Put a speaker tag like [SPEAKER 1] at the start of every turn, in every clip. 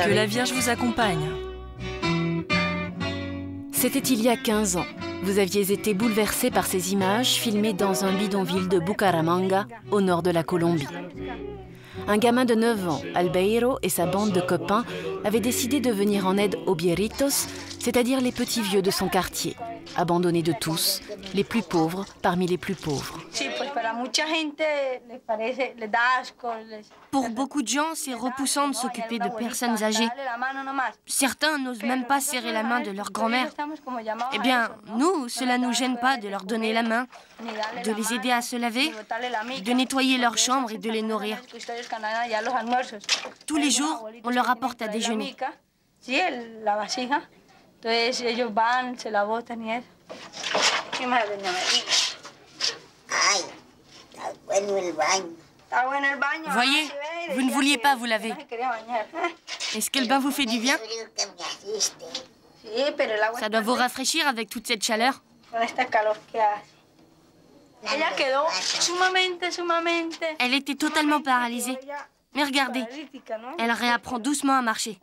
[SPEAKER 1] Que la Vierge vous accompagne.
[SPEAKER 2] C'était il y a 15 ans. Vous aviez été bouleversé par ces images filmées dans un bidonville de Bucaramanga, au nord de la Colombie. Un gamin de 9 ans, Albeiro, et sa bande de copains avaient décidé de venir en aide aux viejitos, c'est-à-dire les petits vieux de son quartier, abandonnés de tous, les plus pauvres parmi les plus pauvres.
[SPEAKER 3] Pour beaucoup de gens, c'est repoussant de s'occuper de personnes âgées. Certains n'osent même pas serrer la main de leur grand-mère. Eh bien, nous, cela ne nous gêne pas de leur donner la main, de les aider à se laver, de nettoyer leur chambre et de les nourrir. Tous les jours, on leur apporte à déjeuner. Voyez, vous ne vouliez pas vous laver. Est-ce que le bain vous fait du bien? Ça doit vous rafraîchir avec toute cette chaleur. Elle était totalement paralysée. Mais regardez, elle réapprend doucement à marcher.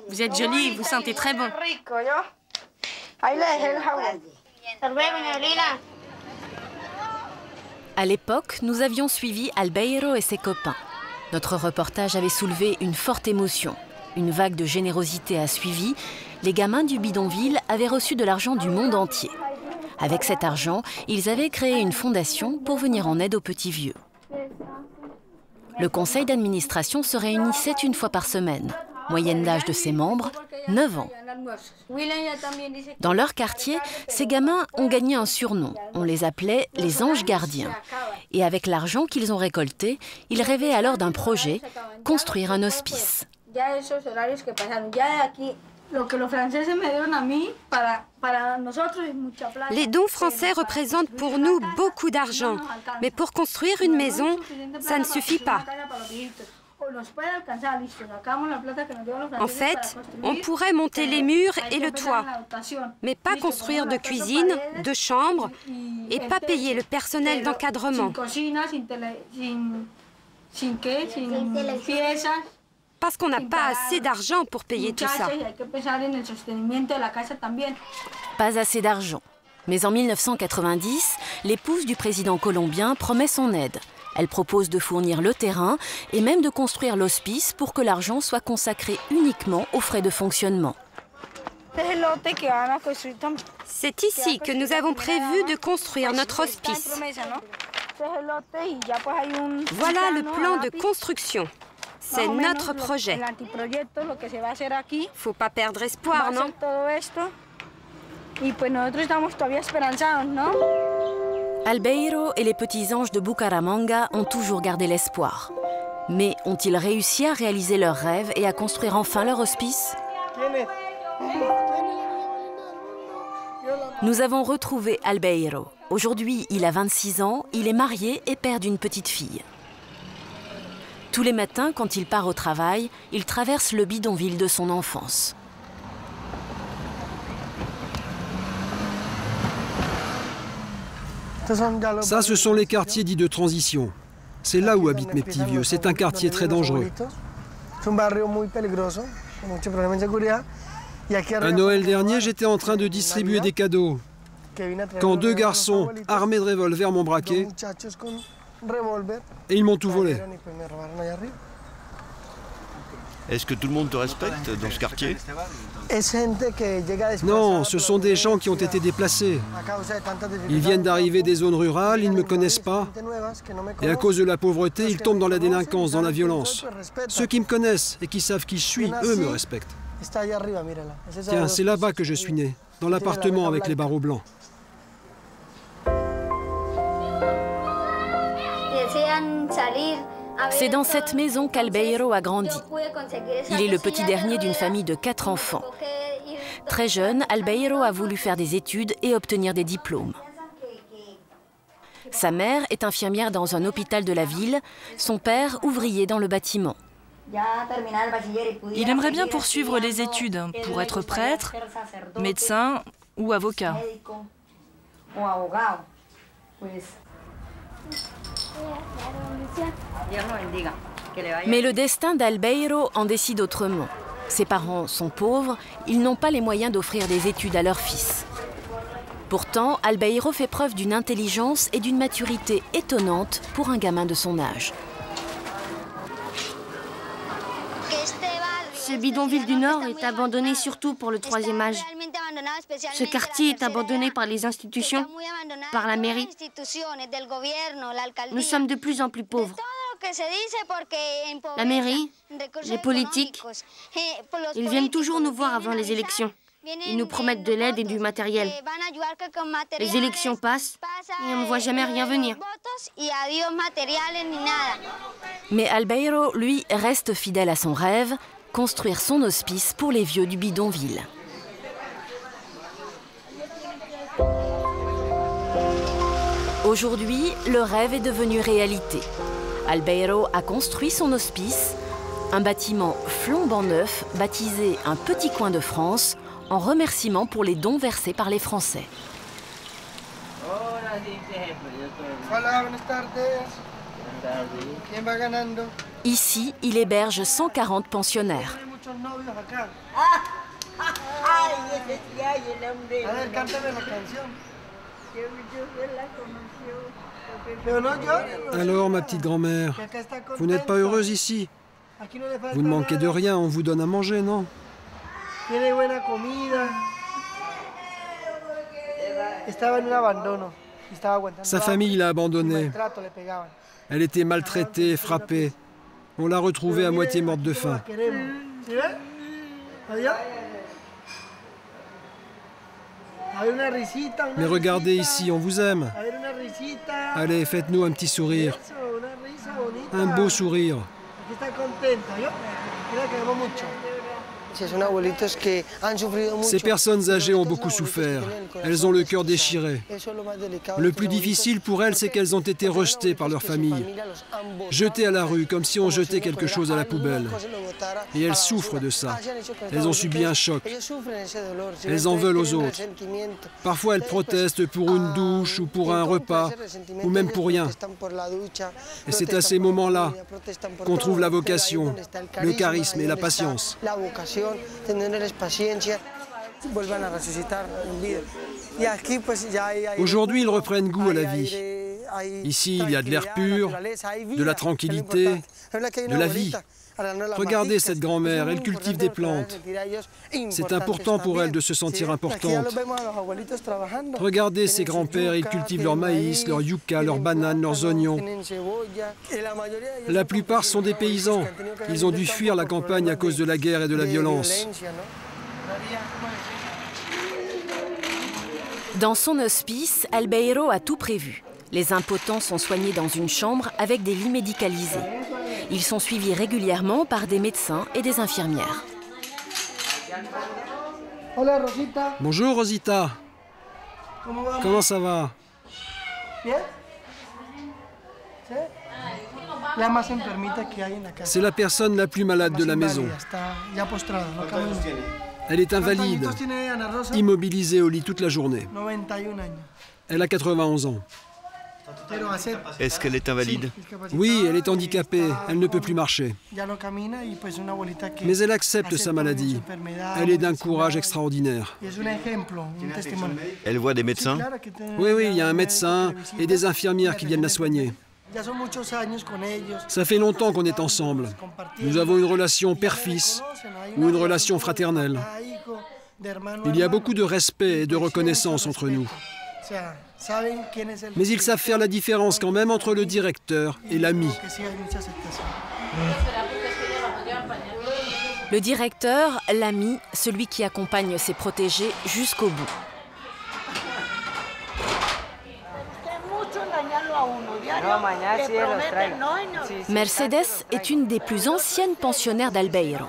[SPEAKER 3] Vous êtes jolie, vous sentez très bon.
[SPEAKER 2] À l'époque, nous avions suivi Albeiro et ses copains. Notre reportage avait soulevé une forte émotion. Une vague de générosité a suivi. Les gamins du bidonville avaient reçu de l'argent du monde entier. Avec cet argent, ils avaient créé une fondation pour venir en aide aux petits vieux. Le conseil d'administration se réunissait une fois par semaine. Moyenne d'âge de ses membres, 9 ans. Dans leur quartier, ces gamins ont gagné un surnom. On les appelait les anges gardiens. Et avec l'argent qu'ils ont récolté, ils rêvaient alors d'un projet, construire un hospice.
[SPEAKER 4] Les dons français représentent pour nous beaucoup d'argent. Mais pour construire une maison, ça ne suffit pas. En fait, on pourrait monter les murs et le toit, mais pas construire de cuisine, de chambre et pas payer le personnel d'encadrement. Parce qu'on n'a pas assez d'argent pour payer tout ça.
[SPEAKER 2] Pas assez d'argent. Mais en 1990, l'épouse du président colombien promet son aide. Elle propose de fournir le terrain et même de construire l'hospice pour que l'argent soit consacré uniquement aux frais de fonctionnement.
[SPEAKER 4] C'est ici que nous avons prévu de construire notre hospice. Voilà le plan de construction. C'est notre projet. Faut pas perdre espoir, non?
[SPEAKER 2] Albeiro et les petits anges de Bucaramanga ont toujours gardé l'espoir. Mais ont-ils réussi à réaliser leurs rêves et à construire enfin leur hospice? Nous avons retrouvé Albeiro. Aujourd'hui, il a 26 ans, il est marié et père d'une petite fille. Tous les matins, quand il part au travail, il traverse le bidonville de son enfance.
[SPEAKER 5] Ça, ce sont les quartiers dits de transition. C'est là où habitent mes petits vieux. C'est un quartier très dangereux. À Noël dernier, j'étais en train de distribuer des cadeaux quand deux garçons armés de revolvers m'ont braqué et ils m'ont tout volé.
[SPEAKER 6] Est-ce que tout le monde te respecte dans ce quartier?
[SPEAKER 5] Non, ce sont des gens qui ont été déplacés. Ils viennent d'arriver des zones rurales, ils ne me connaissent pas. Et à cause de la pauvreté, ils tombent dans la délinquance, dans la violence. Ceux qui me connaissent et qui savent qui je suis, eux me respectent. Tiens, c'est là-bas que je suis né, dans l'appartement avec les barreaux blancs.
[SPEAKER 2] C'est dans cette maison qu'Albeiro a grandi. Il est le petit dernier d'une famille de 4 enfants. Très jeune, Albeiro a voulu faire des études et obtenir des diplômes. Sa mère est infirmière dans un hôpital de la ville, son père ouvrier dans le bâtiment.
[SPEAKER 1] Il aimerait bien poursuivre les études pour être prêtre, médecin ou avocat.
[SPEAKER 2] Mais le destin d'Albeiro en décide autrement. Ses parents sont pauvres, ils n'ont pas les moyens d'offrir des études à leur fils. Pourtant, Albeiro fait preuve d'une intelligence et d'une maturité étonnantes pour un gamin de son âge.
[SPEAKER 3] Ce bidonville du Nord est abandonné surtout pour le troisième âge. Ce quartier est abandonné par les institutions, par la mairie. Nous sommes de plus en plus pauvres. La mairie, les politiques, ils viennent toujours nous voir avant les élections. Ils nous promettent de l'aide et du matériel. Les élections passent et on ne voit jamais rien venir.
[SPEAKER 2] Mais Albeiro, lui, reste fidèle à son rêve, construire son hospice pour les vieux du bidonville. Aujourd'hui, le rêve est devenu réalité. Albeiro a construit son hospice, un bâtiment flambant neuf baptisé Un petit coin de France, en remerciement pour les dons versés par les Français. Ici, il héberge 140 pensionnaires.
[SPEAKER 5] Alors, ma petite grand-mère, vous n'êtes pas heureuse ici? Vous ne manquez de rien, on vous donne à manger, non? Sa famille l'a abandonnée. Elle était maltraitée, frappée. On l'a retrouvée à moitié morte de faim. Mais regardez ici, on vous aime. Allez, faites-nous un petit sourire. Un beau sourire. Ces personnes âgées ont beaucoup souffert. Elles ont le cœur déchiré. Le plus difficile pour elles, c'est qu'elles ont été rejetées par leur famille, jetées à la rue, comme si on jetait quelque chose à la poubelle. Et elles souffrent de ça. Elles ont subi un choc. Elles en veulent aux autres. Parfois, elles protestent pour une douche ou pour un repas, ou même pour rien. Et c'est à ces moments-là qu'on trouve la vocation, le charisme et la patience. Aujourd'hui, ils reprennent goût à la vie. Ici, il y a de l'air pur, de la tranquillité, de la vie. Regardez cette grand-mère, elle cultive des plantes. C'est important pour elle de se sentir importante. Regardez ces grands-pères, ils cultivent leur maïs, leur yucca, leurs bananes, leurs oignons. La plupart sont des paysans. Ils ont dû fuir la campagne à cause de la guerre et de la violence.
[SPEAKER 2] Dans son hospice, Albeiro a tout prévu. Les impotents sont soignés dans une chambre avec des lits médicalisés. Ils sont suivis régulièrement par des médecins et des infirmières.
[SPEAKER 5] Bonjour Rosita. Comment ça va? C'est la personne la plus malade de la maison. Elle est invalide, immobilisée au lit toute la journée. Elle a 91 ans.
[SPEAKER 6] Est-ce qu'elle est invalide?
[SPEAKER 5] Oui, elle est handicapée, elle ne peut plus marcher. Mais elle accepte sa maladie. Elle est d'un courage extraordinaire.
[SPEAKER 6] Elle voit des médecins?
[SPEAKER 5] Oui, il y a un médecin et des infirmières qui viennent la soigner. Ça fait longtemps qu'on est ensemble. Nous avons une relation père-fils ou une relation fraternelle. Il y a beaucoup de respect et de reconnaissance entre nous. Mais ils savent faire la différence quand même entre le directeur et l'ami.
[SPEAKER 2] Le directeur, l'ami, celui qui accompagne ses protégés jusqu'au bout. Mercedes est une des plus anciennes pensionnaires d'Albeiro.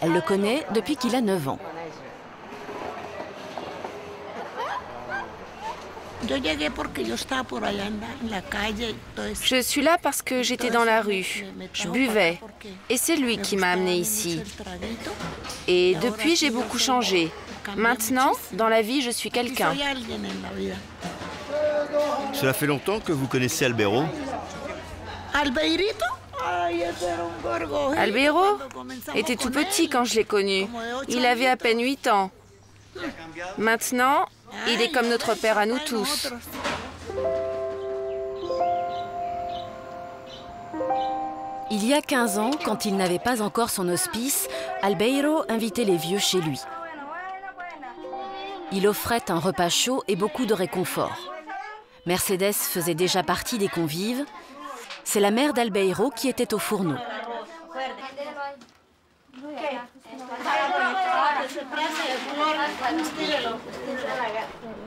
[SPEAKER 2] Elle le connaît depuis qu'il a 9 ans.
[SPEAKER 7] Je suis là parce que j'étais dans la rue. Je buvais. Et c'est lui qui m'a amenée ici. Et depuis, j'ai beaucoup changé. Maintenant, dans la vie, je suis quelqu'un.
[SPEAKER 6] Cela fait longtemps que vous connaissez Albeiro?
[SPEAKER 7] Albeiro était tout petit quand je l'ai connu. Il avait à peine 8 ans. Maintenant, il est comme notre père à nous tous.
[SPEAKER 2] Il y a 15 ans, quand il n'avait pas encore son hospice, Albeiro invitait les vieux chez lui. Il offrait un repas chaud et beaucoup de réconfort. Mercedes faisait déjà partie des convives. C'est la mère d'Albeiro qui était au fourneau.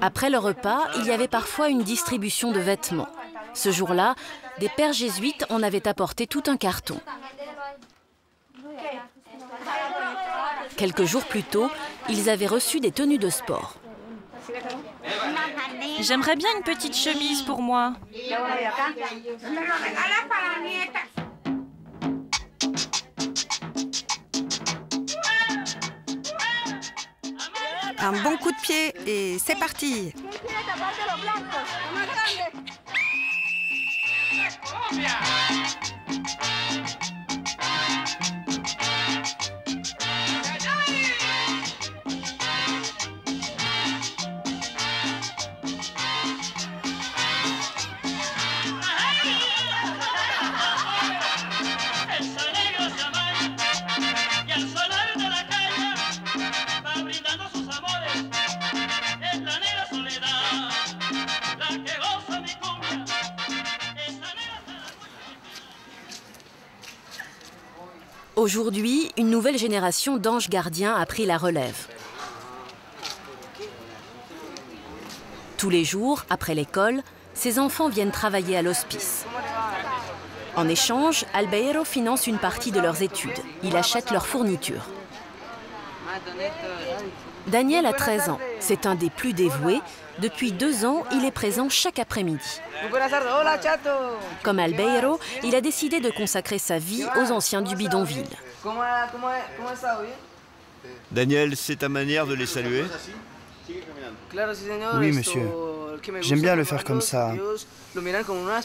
[SPEAKER 2] Après le repas, il y avait parfois une distribution de vêtements. Ce jour-là, des pères jésuites en avaient apporté tout un carton. Quelques jours plus tôt, ils avaient reçu des tenues de sport.
[SPEAKER 1] J'aimerais bien une petite chemise pour moi.
[SPEAKER 8] Un bon coup de pied et c'est parti.
[SPEAKER 2] Aujourd'hui, une nouvelle génération d'anges gardiens a pris la relève. Tous les jours, après l'école, ces enfants viennent travailler à l'hospice. En échange, Albeiro finance une partie de leurs études. Il achète leurs fournitures. Daniel a 13 ans. C'est un des plus dévoués. Depuis 2 ans, il est présent chaque après-midi. Comme Albeiro, il a décidé de consacrer sa vie aux anciens du bidonville.
[SPEAKER 6] Daniel, c'est ta manière de les saluer?
[SPEAKER 9] Oui, monsieur. J'aime bien le faire comme ça.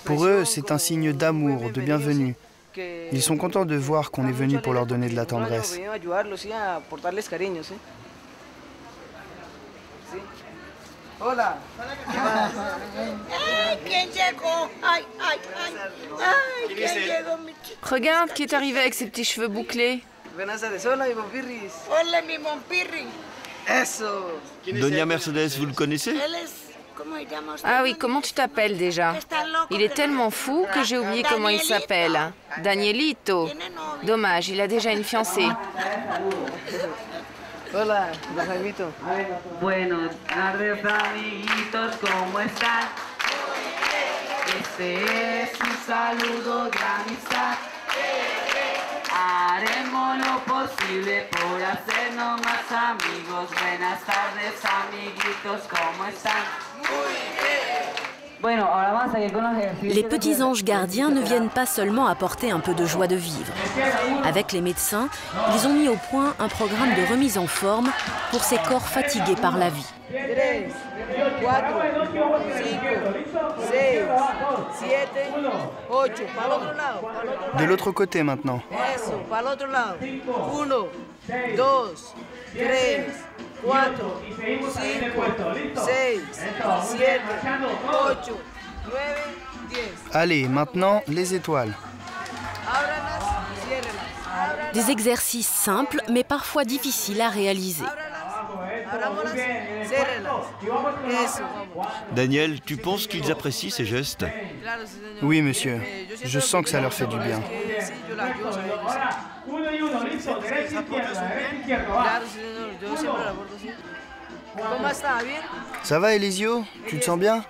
[SPEAKER 9] Pour eux, c'est un signe d'amour, de bienvenue. Ils sont contents de voir qu'on est venu pour leur donner de la tendresse.
[SPEAKER 10] Hola.
[SPEAKER 7] Regarde qui est arrivé avec ses petits cheveux bouclés.
[SPEAKER 6] Doña Mercedes, vous le connaissez?
[SPEAKER 7] Ah oui, comment tu t'appelles déjà? Il est tellement fou que j'ai oublié comment il s'appelle. Danielito. Dommage, il a déjà une fiancée.
[SPEAKER 10] Hola, don Jaimito. Buenas tardes, amiguitos, ¿cómo están? Este es un saludo de amistad. Haremos lo posible por hacernos más amigos. Buenas tardes, amiguitos, ¿cómo están? Muy bien.
[SPEAKER 2] Les petits anges gardiens ne viennent pas seulement apporter un peu de joie de vivre. Avec les médecins, ils ont mis au point un programme de remise en forme pour ces corps fatigués par la vie.
[SPEAKER 10] 3, 4, 5, 6, 7, 8.
[SPEAKER 9] De l'autre côté maintenant.
[SPEAKER 10] Eso, para el otro lado. 1, 2, 3, 4, 5, 6, 7, 8, 9, 10.
[SPEAKER 9] Allez, maintenant, les étoiles.
[SPEAKER 2] Des exercices simples, mais parfois difficiles à réaliser.
[SPEAKER 6] Daniel, tu penses qu'ils apprécient ces gestes?
[SPEAKER 9] Oui, monsieur. Je sens que ça leur fait du bien. Ça va, Elisio? Tu te sens bien?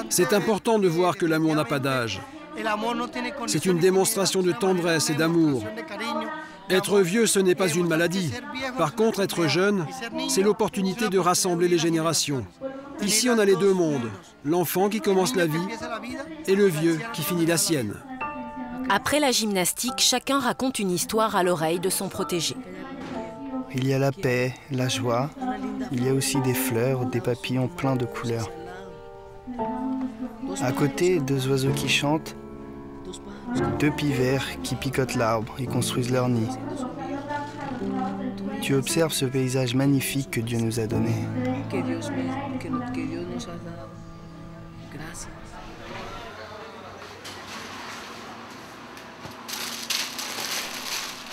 [SPEAKER 5] C'est important de voir que l'amour n'a pas d'âge. C'est une démonstration de tendresse et d'amour. Être vieux, ce n'est pas une maladie. Par contre, être jeune, c'est l'opportunité de rassembler les générations. Ici, on a les deux mondes. L'enfant qui commence la vie et le vieux qui finit la sienne.
[SPEAKER 2] Après la gymnastique, chacun raconte une histoire à l'oreille de son protégé.
[SPEAKER 9] Il y a la paix, la joie. Il y a aussi des fleurs, des papillons pleins de couleurs. À côté, deux oiseaux qui chantent, deux pivers qui picotent l'arbre et construisent leur nid. Tu observes ce paysage magnifique que Dieu nous a donné.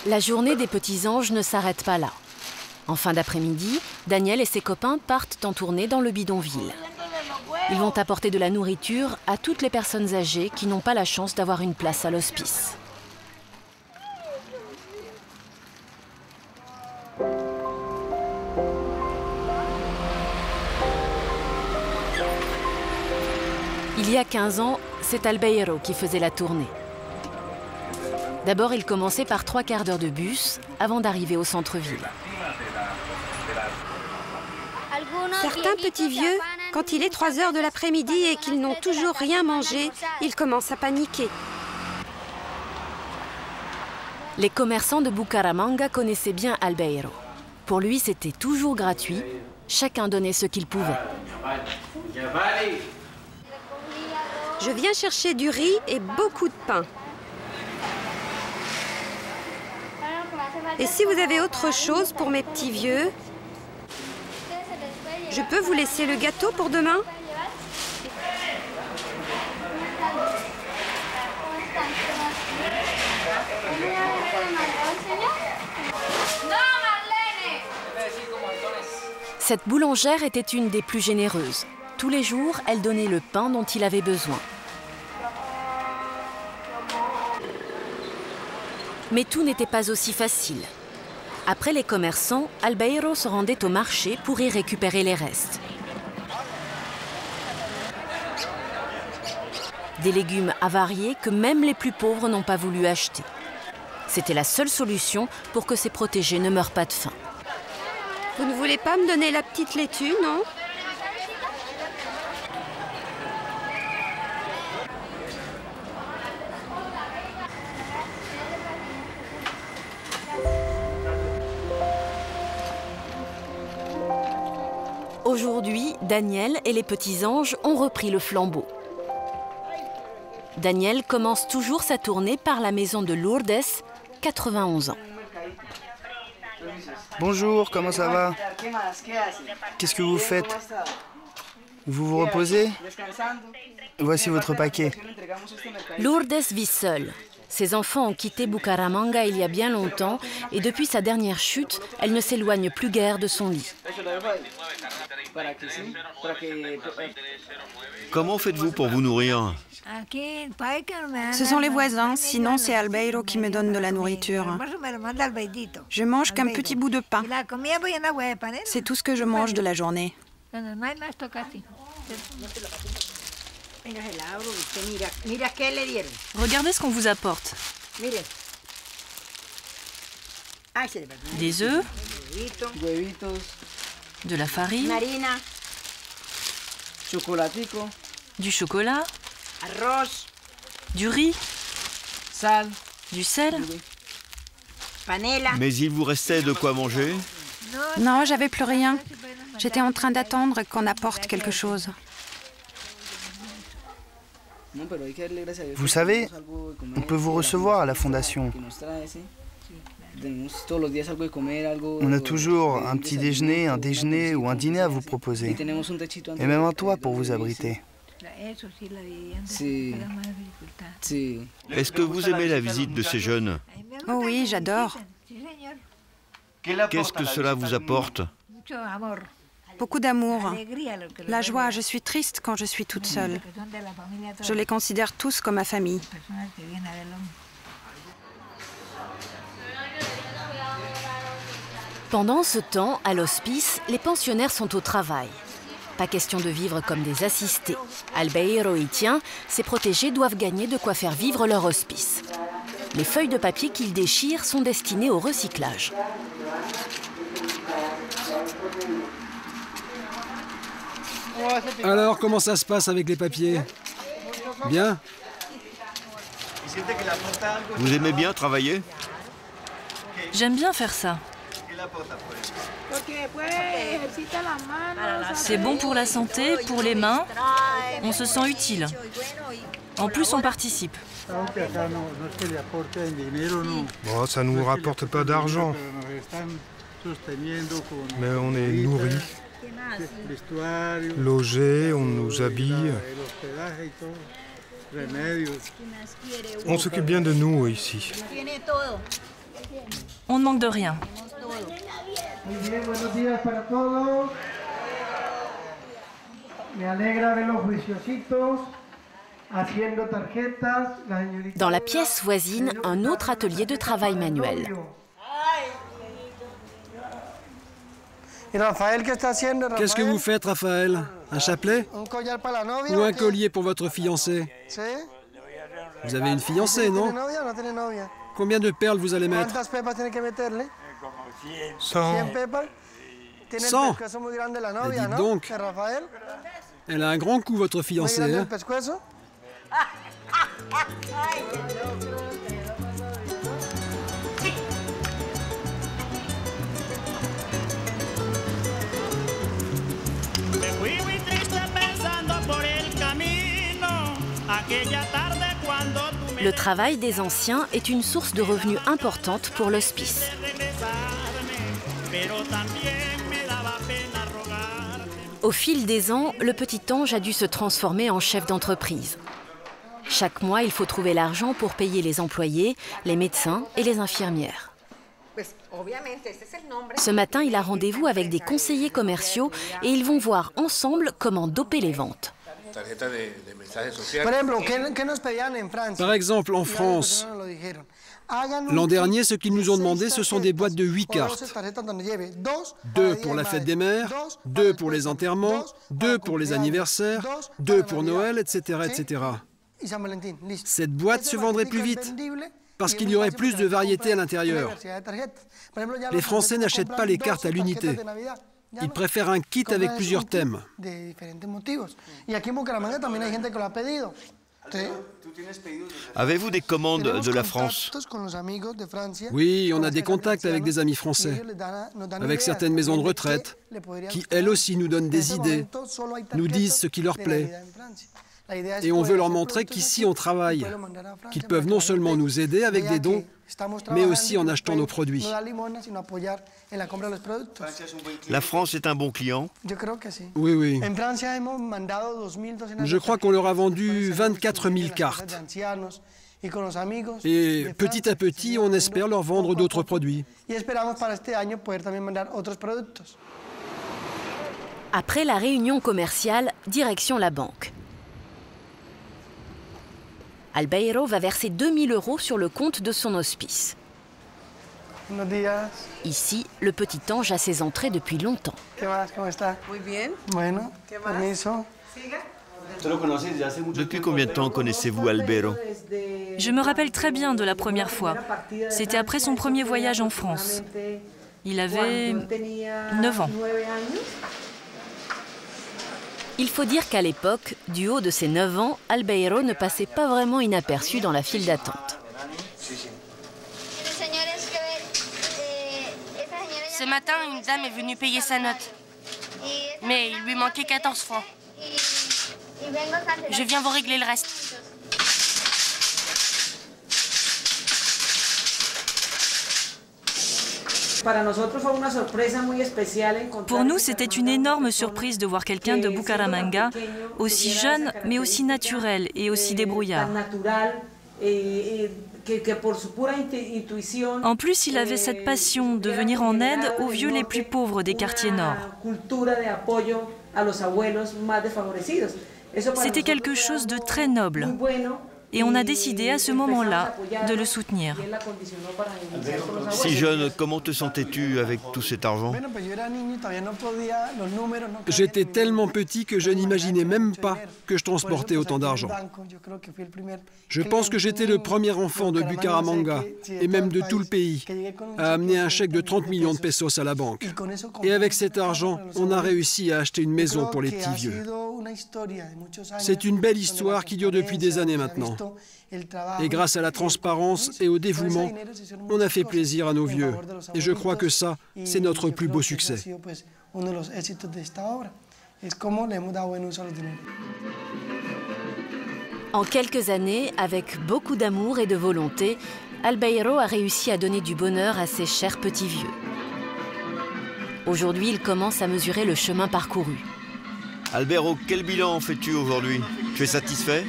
[SPEAKER 2] La journée des petits anges ne s'arrête pas là. En fin d'après-midi, Daniel et ses copains partent en tournée dans le bidonville. Ils vont apporter de la nourriture à toutes les personnes âgées qui n'ont pas la chance d'avoir une place à l'hospice. Il y a 15 ans, c'est Albeiro qui faisait la tournée. D'abord, il commençait par 3 quarts d'heure de bus avant d'arriver au centre-ville.
[SPEAKER 4] Certains petits vieux, quand il est 3 heures de l'après-midi et qu'ils n'ont toujours rien mangé, ils commencent à paniquer.
[SPEAKER 2] Les commerçants de Bucaramanga connaissaient bien Albeiro. Pour lui, c'était toujours gratuit. Chacun donnait ce qu'il pouvait.
[SPEAKER 4] Je viens chercher du riz et beaucoup de pain. Et si vous avez autre chose pour mes petits vieux, je peux vous laisser le gâteau pour demain?
[SPEAKER 2] Cette boulangère était une des plus généreuses. Tous les jours, elle donnait le pain dont il avait besoin. Mais tout n'était pas aussi facile. Après les commerçants, Albeiro se rendait au marché pour y récupérer les restes. Des légumes avariés que même les plus pauvres n'ont pas voulu acheter. C'était la seule solution pour que ses protégés ne meurent pas de faim.
[SPEAKER 4] Vous ne voulez pas me donner la petite laitue, non?
[SPEAKER 2] Aujourd'hui, Daniel et les petits anges ont repris le flambeau. Daniel commence toujours sa tournée par la maison de Lourdes, 91 ans.
[SPEAKER 9] Bonjour, comment ça va? Qu'est-ce que vous faites? Vous vous reposez? Voici votre paquet.
[SPEAKER 2] Lourdes vit seule. Ses enfants ont quitté Bucaramanga il y a bien longtemps et depuis sa dernière chute, elle ne s'éloigne plus guère de son lit.
[SPEAKER 6] Comment faites-vous pour vous nourrir?
[SPEAKER 8] Ce sont les voisins, sinon c'est Albeiro qui me donne de la nourriture. Je mange qu'un petit bout de pain. C'est tout ce que je mange de la journée.
[SPEAKER 1] Regardez ce qu'on vous apporte. Des œufs, de la farine, du chocolat, du riz, du sel.
[SPEAKER 6] Mais il vous restait de quoi manger?
[SPEAKER 8] Non, j'avais plus rien. J'étais en train d'attendre qu'on apporte quelque chose.
[SPEAKER 9] Vous savez, on peut vous recevoir à la fondation. On a toujours un petit déjeuner, un déjeuner ou un dîner à vous proposer. Et même un toit pour vous abriter.
[SPEAKER 6] Est-ce que vous aimez la visite de ces jeunes?
[SPEAKER 8] Oh oui, j'adore.
[SPEAKER 6] Qu'est-ce que cela vous apporte?
[SPEAKER 8] Beaucoup d'amour. La joie, je suis triste quand je suis toute seule. Je les considère tous comme ma famille.
[SPEAKER 2] Pendant ce temps, à l'hospice, les pensionnaires sont au travail. Pas question de vivre comme des assistés. Albeiro y tient, ces protégés doivent gagner de quoi faire vivre leur hospice. Les feuilles de papier qu'ils déchirent sont destinées au recyclage.
[SPEAKER 5] Alors, comment ça se passe avec les papiers? Bien?
[SPEAKER 6] Vous aimez bien travailler?
[SPEAKER 1] J'aime bien faire ça. C'est bon pour la santé, pour les mains. On se sent utile. En plus, on participe.
[SPEAKER 11] Bon, ça ne nous rapporte pas d'argent. Mais on est nourris, logés, on nous habille. On s'occupe bien de nous ici.
[SPEAKER 1] On ne manque de rien.
[SPEAKER 2] Dans la pièce voisine, un autre atelier de travail manuel.
[SPEAKER 5] Qu'est-ce que vous faites, Raphaël? Un chapelet? Ou un collier pour votre fiancée? Vous avez une fiancée, non? Combien de perles vous allez mettre?
[SPEAKER 11] 100.
[SPEAKER 5] 100? Mais dites donc, elle a un grand coup, votre fiancée. Hein?
[SPEAKER 2] Le travail des anciens est une source de revenus importante pour l'hospice. Au fil des ans, le petit ange a dû se transformer en chef d'entreprise. Chaque mois, il faut trouver l'argent pour payer les employés, les médecins et les infirmières. Ce matin, il a rendez-vous avec des conseillers commerciaux et ils vont voir ensemble comment doper les ventes.
[SPEAKER 5] Par exemple, en France, l'an dernier, ce qu'ils nous ont demandé, ce sont des boîtes de 8 cartes. 2 pour la fête des mères, 2 pour les enterrements, 2 pour les anniversaires, 2 pour Noël, etc., etc. Cette boîte se vendrait plus vite, parce qu'il y aurait plus de variété à l'intérieur. Les Français n'achètent pas les cartes à l'unité. Ils préfèrent un kit avec plusieurs thèmes.
[SPEAKER 6] Avez-vous des commandes de la France?
[SPEAKER 5] Oui, on a des contacts avec des amis français, avec certaines maisons de retraite, qui elles aussi nous donnent des idées, nous disent ce qui leur plaît. Et on veut leur montrer qu'ici on travaille, qu'ils peuvent non seulement nous aider avec des dons, mais aussi en achetant nos produits.
[SPEAKER 6] La France est un bon client?
[SPEAKER 5] Oui, oui. Je crois qu'on leur a vendu 24 000 cartes. Et petit à petit, on espère leur vendre d'autres produits.
[SPEAKER 2] Après la réunion commerciale, direction la banque. Albeiro va verser 2 000 € sur le compte de son hospice. Ici, le petit ange a ses entrées depuis longtemps.
[SPEAKER 6] Depuis combien de temps connaissez-vous Albeiro?
[SPEAKER 1] Je me rappelle très bien de la première fois. C'était après son premier voyage en France. Il avait 9 ans.
[SPEAKER 2] Il faut dire qu'à l'époque, du haut de ses 9 ans, Albeiro ne passait pas vraiment inaperçu dans la file d'attente.
[SPEAKER 3] Ce matin, une dame est venue payer sa note. Mais il lui manquait 14 francs. Je viens vous régler le reste.
[SPEAKER 1] Pour nous, c'était une énorme surprise de voir quelqu'un de Bucaramanga, aussi jeune, mais aussi naturel et aussi débrouillard. En plus, il avait cette passion de venir en aide aux vieux les plus pauvres des quartiers nord. C'était quelque chose de très noble. Et on a décidé à ce moment-là de le soutenir.
[SPEAKER 6] Si jeune, comment te sentais-tu avec tout cet argent?
[SPEAKER 5] J'étais tellement petit que je n'imaginais même pas que je transportais autant d'argent. Je pense que j'étais le premier enfant de Bucaramanga, et même de tout le pays, à amener un chèque de 30 millions de pesos à la banque. Et avec cet argent, on a réussi à acheter une maison pour les petits vieux. C'est une belle histoire qui dure depuis des années maintenant. Et grâce à la transparence et au dévouement, on a fait plaisir à nos vieux. Et je crois que ça, c'est notre plus beau succès.
[SPEAKER 2] En quelques années, avec beaucoup d'amour et de volonté, Albeiro a réussi à donner du bonheur à ses chers petits vieux. Aujourd'hui, il commence à mesurer le chemin parcouru.
[SPEAKER 6] Albeiro, quel bilan fais-tu aujourd'hui? Tu es satisfait?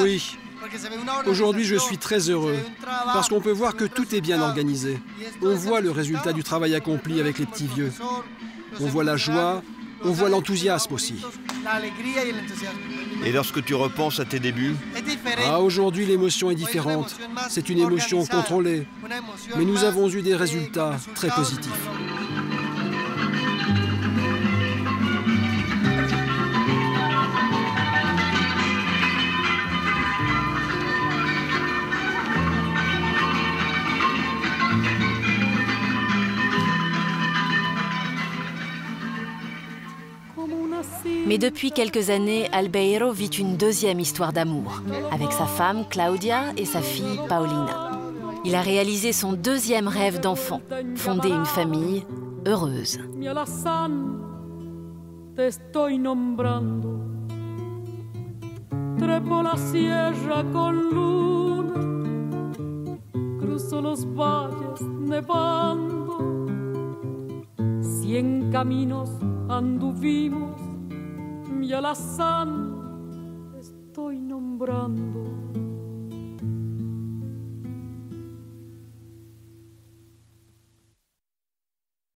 [SPEAKER 5] Oui. Aujourd'hui, je suis très heureux, parce qu'on peut voir que tout est bien organisé. On voit le résultat du travail accompli avec les petits vieux. On voit la joie, on voit l'enthousiasme aussi.
[SPEAKER 6] Et lorsque tu repenses à tes débuts?
[SPEAKER 5] Ah, aujourd'hui, l'émotion est différente. C'est une émotion contrôlée. Mais nous avons eu des résultats très positifs.
[SPEAKER 2] Mais depuis quelques années, Albeiro vit une deuxième histoire d'amour, avec sa femme Claudia et sa fille Paulina. Il a réalisé son deuxième rêve d'enfant, fonder une famille heureuse.
[SPEAKER 12] Trepo la sierra con luna, cruzo los valles nevando, 100 caminos anduvimos, mi alazán estoy nombrando.